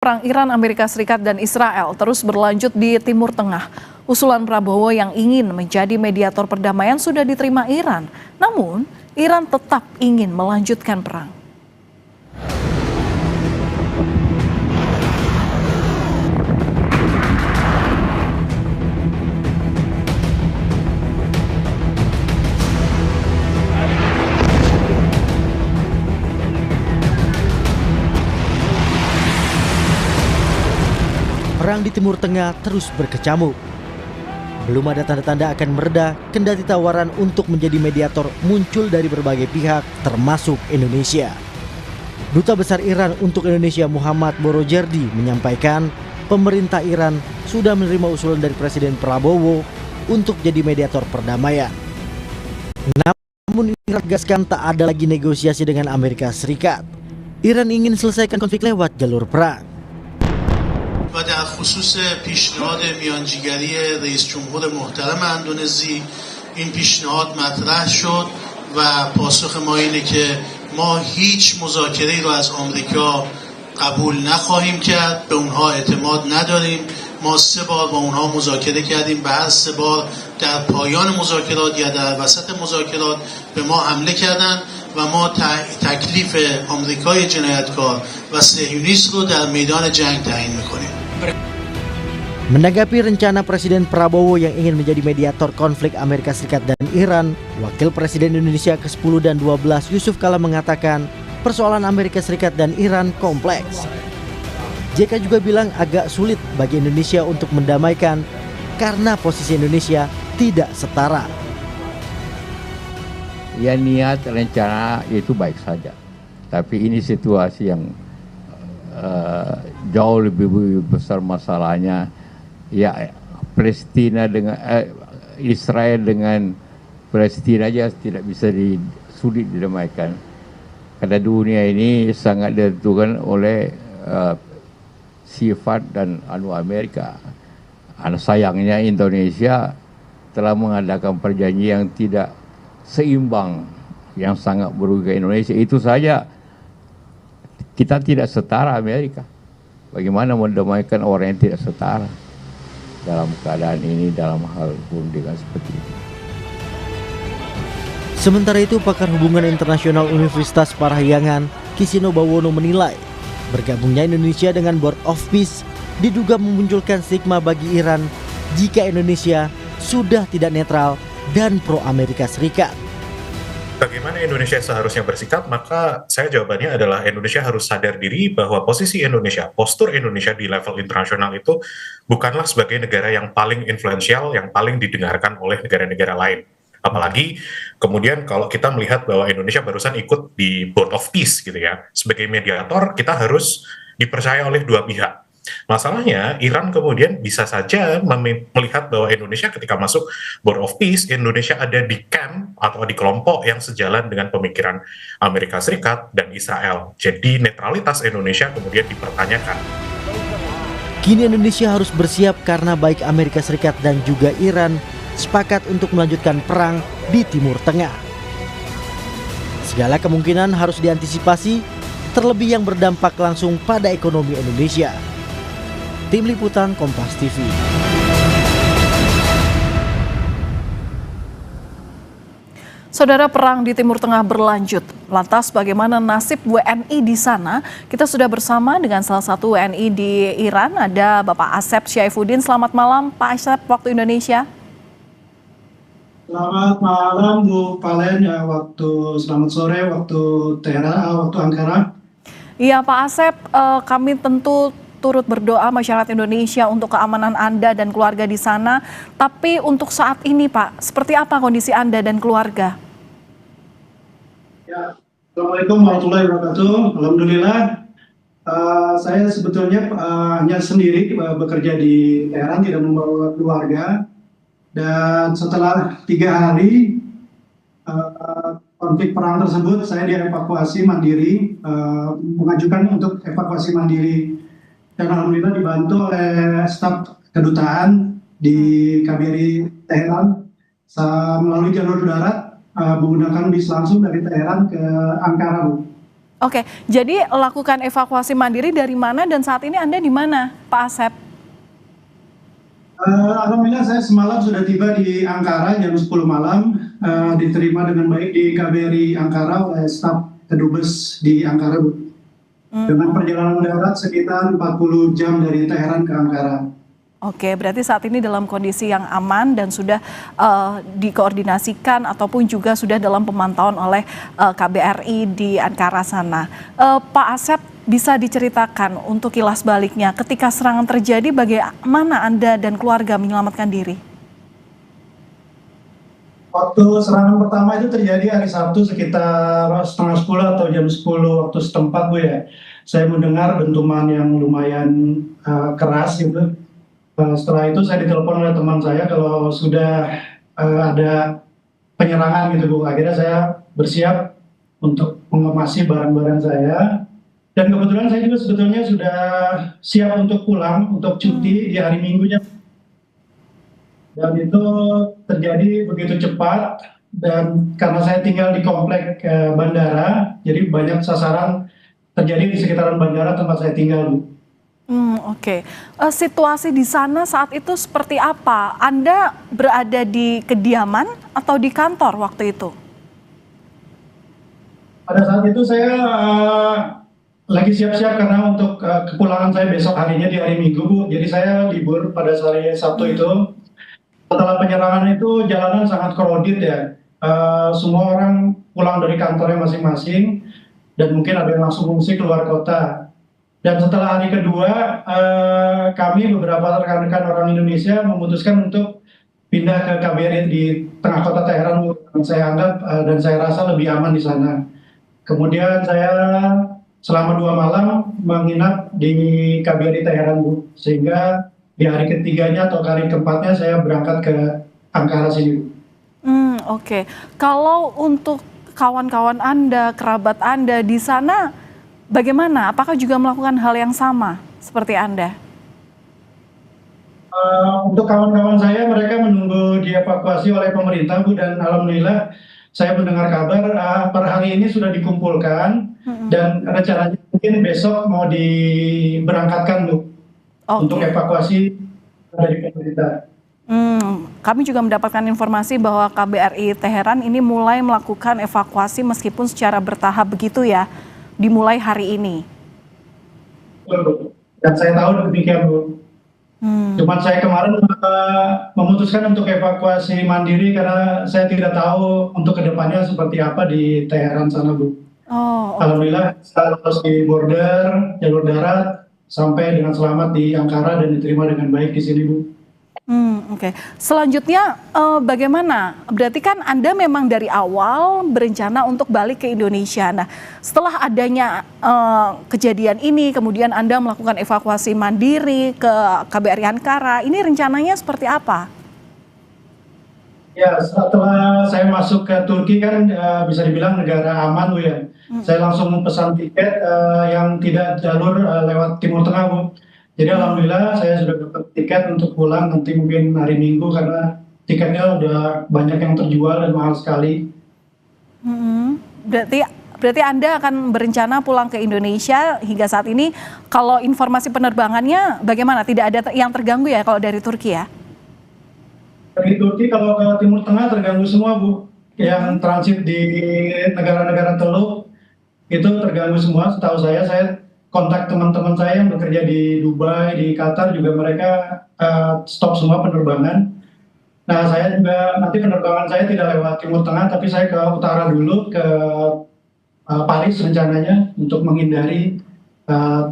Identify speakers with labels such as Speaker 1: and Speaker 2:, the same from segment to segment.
Speaker 1: Perang Iran, Amerika Serikat, dan Israel terus berlanjut di Timur Tengah. Usulan Prabowo yang ingin menjadi mediator perdamaian sudah diterima Iran. Namun, Iran tetap ingin melanjutkan perang.
Speaker 2: Perang di Timur Tengah terus berkecamuk. Belum ada tanda-tanda akan mereda, kendati tawaran untuk menjadi mediator muncul dari berbagai pihak, termasuk Indonesia. Duta Besar Iran untuk Indonesia Muhammad Borojerdi menyampaikan, pemerintah Iran sudah menerima usulan dari Presiden Prabowo untuk jadi mediator perdamaian. Namun Iran tegaskan tak ada lagi negosiasi dengan Amerika Serikat. Iran ingin selesaikan konflik lewat jalur perang.
Speaker 3: و در خصوص پیشنهاد میانجیگری رئیس جمهور محترم اندونزی این پیشنهاد مطرح شد و پاسخ ما اینه که ما هیچ مذاکره‌ای رو از آمریکا قبول نخواهیم کرد، به اونها اعتماد نداریم. ما 3 بار با اونها مذاکره کردیم، به هر 3 بار در پایان مذاکرات یا در وسط مذاکرات به ما حمله کردند و ما تکلیف آمریکای جنایتکار و صهیونیست رو در میدان جنگ تعیین میکنیم.
Speaker 2: Menanggapi rencana Presiden Prabowo yang ingin menjadi mediator konflik Amerika Serikat dan Iran, Wakil Presiden Indonesia ke-10 dan 12 Yusuf Kala mengatakan persoalan Amerika Serikat dan Iran kompleks. JK juga bilang agak sulit bagi Indonesia untuk mendamaikan karena posisi Indonesia tidak setara.
Speaker 4: Ya, niat rencana itu baik saja, tapi ini situasi yang jauh lebih besar masalahnya. Ya, Palestina dengan Israel dengan Palestina aja tidak bisa sulit didamaikan. Karena dunia ini sangat ditentukan oleh sifat dan Amerika. Sayangnya Indonesia telah mengadakan perjanjian yang tidak seimbang, yang sangat merugikan Indonesia. Itu saja kita tidak setara Amerika. Bagaimana mendamaikan orang yang tidak setara dalam keadaan ini, dalam hal perundingan seperti ini.
Speaker 2: Sementara itu, pakar hubungan internasional Universitas Parahyangan, Kisino Bawono menilai bergabungnya Indonesia dengan Board of Peace diduga memunculkan stigma bagi Iran jika Indonesia sudah tidak netral dan pro Amerika Serikat.
Speaker 5: Bagaimana Indonesia seharusnya bersikap? Maka saya jawabannya adalah Indonesia harus sadar diri bahwa posisi Indonesia, postur Indonesia di level internasional itu bukanlah sebagai negara yang paling influensial, yang paling didengarkan oleh negara-negara lain. Apalagi kemudian kalau kita melihat bahwa Indonesia barusan ikut di Board of Peace gitu ya. Sebagai mediator kita harus dipercaya oleh dua pihak. Masalahnya Iran kemudian bisa saja melihat bahwa Indonesia ketika masuk Board of Peace, Indonesia ada di camp atau di kelompok yang sejalan dengan pemikiran Amerika Serikat dan Israel. Jadi netralitas Indonesia kemudian dipertanyakan.
Speaker 2: Kini Indonesia harus bersiap karena baik Amerika Serikat dan juga Iran sepakat untuk melanjutkan perang di Timur Tengah. Segala kemungkinan harus diantisipasi, terlebih yang berdampak langsung pada ekonomi Indonesia. Tim Liputan Kompas TV.
Speaker 1: Saudara, perang di Timur Tengah berlanjut. Lantas bagaimana nasib WNI di sana? Kita sudah bersama dengan salah satu WNI di Iran, ada Bapak Asep Syaifuddin. Selamat malam Pak Asep, waktu Indonesia.
Speaker 6: Selamat malam Bu Palen, ya, selamat sore waktu Teheran, waktu Ankara.
Speaker 1: Iya Pak Asep, kami tentu turut berdoa masyarakat Indonesia untuk keamanan Anda dan keluarga di sana. Tapi untuk saat ini Pak, seperti apa kondisi Anda dan keluarga?
Speaker 6: Ya, Assalamualaikum warahmatullahi wabarakatuh. Alhamdulillah, saya sebetulnya hanya sendiri bekerja di Teheran, tidak membawa keluarga. Dan setelah 3 hari konflik perang tersebut, saya dievakuasi mandiri, mengajukan untuk evakuasi mandiri. Dan alhamdulillah dibantu oleh staf kedutaan di KBRI Teheran melalui jalur darat menggunakan bis langsung dari Teheran ke Ankara, Bu.
Speaker 1: Oke, jadi lakukan evakuasi mandiri dari mana dan saat ini Anda di mana, Pak Asep?
Speaker 6: Alhamdulillah saya semalam sudah tiba di Ankara jam 10 malam, diterima dengan baik di KBRI Ankara oleh staf kedubes di Ankara, Bu. Dengan perjalanan darat sekitar 40 jam dari Teheran ke Ankara.
Speaker 1: Oke, berarti saat ini dalam kondisi yang aman dan sudah dikoordinasikan ataupun juga sudah dalam pemantauan oleh KBRI di Ankara sana. Pak Asep, bisa diceritakan untuk kilas baliknya ketika serangan terjadi bagaimana Anda dan keluarga menyelamatkan diri?
Speaker 6: Waktu serangan pertama itu terjadi hari Sabtu sekitar setengah 10 atau jam 10 waktu setempat, Bu ya. Saya mendengar dentuman yang lumayan keras gitu. Setelah itu saya ditelepon oleh teman saya kalau sudah ada penyerangan gitu, Bu. Akhirnya saya bersiap untuk mengemasi barang-barang saya. Dan kebetulan saya juga sebetulnya sudah siap untuk pulang, untuk cuti di hari Minggunya. Dan itu terjadi begitu cepat, dan karena saya tinggal di komplek bandara, jadi banyak sasaran terjadi di sekitaran bandara tempat saya tinggal, Bu.
Speaker 1: Oke. Situasi di sana saat itu seperti apa? Anda berada di kediaman atau di kantor waktu itu?
Speaker 6: Pada saat itu saya lagi siap-siap karena untuk kepulangan saya besok harinya di hari Minggu, Bu. Jadi saya libur pada hari Sabtu itu. Setelah penyerangan itu jalanan sangat crowded ya. Semua orang pulang dari kantornya masing-masing dan mungkin ada yang langsung mengungsi keluar kota. Dan setelah hari kedua, kami beberapa rekan-rekan orang Indonesia memutuskan untuk pindah ke KBRI di tengah kota Teheran, yang saya anggap dan saya rasa lebih aman di sana. Kemudian saya selama 2 malam menginap di KBRI Teheran, Bu. Sehingga di hari ketiganya atau hari keempatnya saya berangkat ke Ankara sini, Bu.
Speaker 1: Oke. Kalau untuk kawan-kawan Anda, kerabat Anda di sana, bagaimana? Apakah juga melakukan hal yang sama seperti Anda?
Speaker 6: Untuk kawan-kawan saya, mereka menunggu dievakuasi oleh pemerintah, Bu, dan alhamdulillah saya mendengar kabar per hari ini sudah dikumpulkan dan rencananya mungkin besok mau diberangkatkan, Bu, untuk evakuasi dari pemerintah.
Speaker 1: Kami juga mendapatkan informasi bahwa KBRI Teheran ini mulai melakukan evakuasi meskipun secara bertahap begitu ya, dimulai hari ini.
Speaker 6: Dan saya tahu demikian, Bu. Cuman saya kemarin memutuskan untuk evakuasi mandiri karena saya tidak tahu untuk kedepannya seperti apa di Teheran sana, Bu. Alhamdulillah saya lolos di border jalur darat sampai dengan selamat di Ankara dan diterima dengan baik di sini, Bu.
Speaker 1: Oke. Selanjutnya bagaimana? Berarti kan Anda memang dari awal berencana untuk balik ke Indonesia. Nah, setelah adanya kejadian ini, kemudian Anda melakukan evakuasi mandiri ke KBRI Ankara. Ini rencananya seperti apa?
Speaker 6: Ya, setelah saya masuk ke Turki kan bisa dibilang negara aman, Bu ya. Saya langsung memesan tiket yang tidak jalur lewat Timur Tengah, Bu. Jadi alhamdulillah saya sudah dapat tiket untuk pulang nanti mungkin hari Minggu karena tiketnya udah banyak yang terjual dan mahal sekali.
Speaker 1: Berarti Anda akan berencana pulang ke Indonesia hingga saat ini. Kalau informasi penerbangannya bagaimana? Tidak ada yang terganggu ya kalau dari Turki ya?
Speaker 6: Dari Turki kalau ke Timur Tengah terganggu semua, Bu. Yang transit di negara-negara Teluk itu terganggu semua. Setahu saya kontak teman-teman saya yang bekerja di Dubai, di Qatar juga mereka stop semua penerbangan. Nah, saya juga nanti penerbangan saya tidak lewat Timur Tengah, tapi saya ke utara dulu, ke Paris rencananya untuk menghindari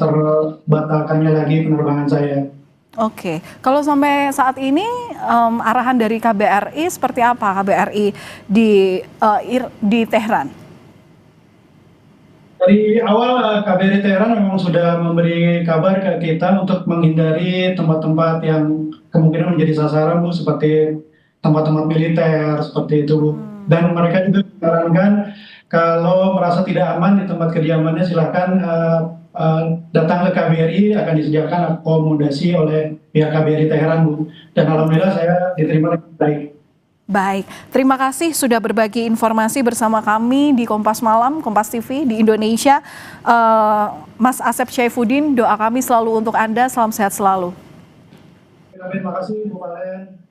Speaker 6: terbatalkannya lagi penerbangan saya.
Speaker 1: Oke, kalau sampai saat ini arahan dari KBRI seperti apa? KBRI di Teheran?
Speaker 6: Dari awal KBRI Teheran memang sudah memberi kabar ke kita untuk menghindari tempat-tempat yang kemungkinan menjadi sasaran, Bu, seperti tempat-tempat militer seperti itu, Bu. Dan mereka juga menyarankan kalau merasa tidak aman di tempat kediamannya silakan datang ke KBRI, akan disediakan akomodasi oleh pihak KBRI Teheran, Bu. Dan alhamdulillah saya diterima dengan baik.
Speaker 1: Baik, terima kasih sudah berbagi informasi bersama kami di Kompas Malam, Kompas TV di Indonesia. Mas Asep Syaifuddin, doa kami selalu untuk Anda, salam sehat selalu.
Speaker 6: Terima kasih Bu Valen.